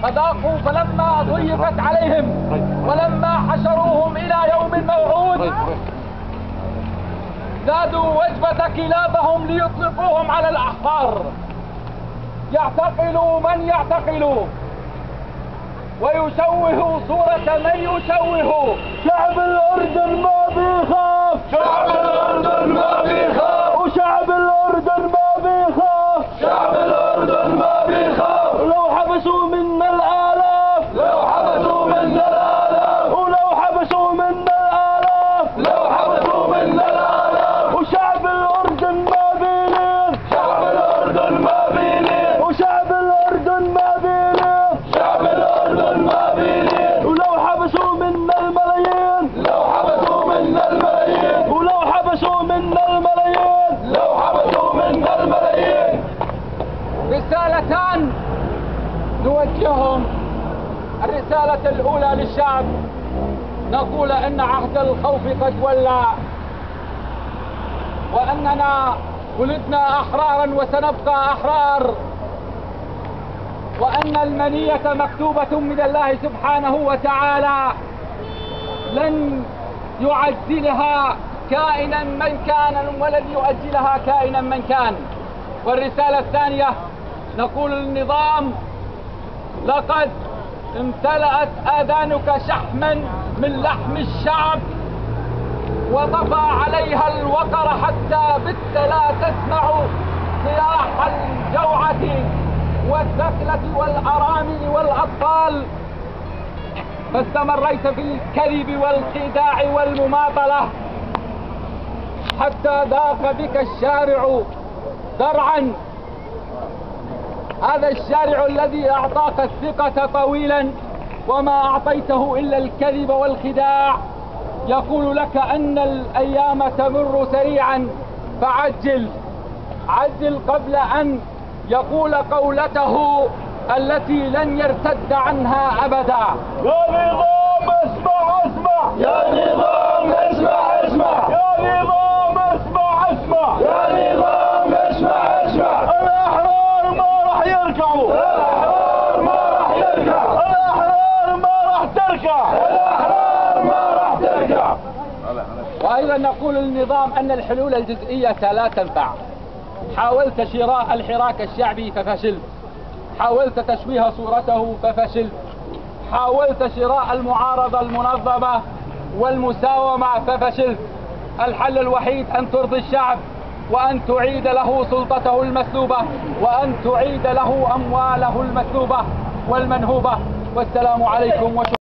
فذاقوا فلما ضيقت عليهم ولما حشروهم إلى يوم موعود زادوا وجبة كلابهم ليطلقوهم على الأحرار. يعتقلوا من يعتقلوا ويشوهوا صورة من يشوه. شعب الأردن ما بيخاف، شعب الأردن ما بيخاف، وشعب الأردن ما بيخاف، شعب الأردن ما بيخاف. لو حبسوا منا الآلاف، لو حبسوا منا الآلاف، ولو حبسوا منا الآلاف، لو حبسوا منا الآلاف. وشعب الأردن ما بيلين، شعب الأردن ما بيلين، وشعب الأردن ما بيلين، شعب الأردن ما بيلين. ولو حبسوا منا الملايين، لو حبسوا منا الملايين، ولو حبسوا منا الملايين، لو حبسوا منا الملايين. رسالتان نوجههم. الرسالة الأولى للشعب، نقول إن عهد الخوف قد ولى، وأننا ولدنا أحرارا وسنبقى أحرار، وأن المنية مكتوبة من الله سبحانه وتعالى لن يعجلها كائنا من كان ولن يؤجلها كائنا من كان. والرسالة الثانية نقول للنظام: لقد امتلأت آذانك شحما من لحم الشعب وطفى عليها الوقر حتى بت لا تسمع صياح الجوعة والثكلة والأرامل والأطفال، فاستمريت في الكذب والخداع والمماطلة حتى ضاق بك الشارع ذرعا. هذا الشارع الذي أعطاك الثقة طويلا وما أعطيته إلا الكذب والخداع يقول لك أن الأيام تمر سريعا، فعجل، عجل قبل أن يقول قولته التي لن يرتد عنها أبدا. يا نظام اسمع اسمع، يا نظام اسمع اسمع، يا نظام اسمع اسمع، يا نظام اسمع اسمع. الأحرار ما راح يركعوا، الأحرار ما راح يركع، الأحرار ما راح تركع، الأحرار ما راح تركع. وأيضا نقول للنظام أن الحلول الجزئية لا تنفع. حاولت شراء الحراك الشعبي ففشلت، حاولت تشويه صورته ففشلت، حاولت شراء المعارضة المنظمة والمساومة ففشلت. الحل الوحيد أن ترضي الشعب، وأن تعيد له سلطته المسلوبة، وأن تعيد له أمواله المسلوبة والمنهوبة. والسلام عليكم.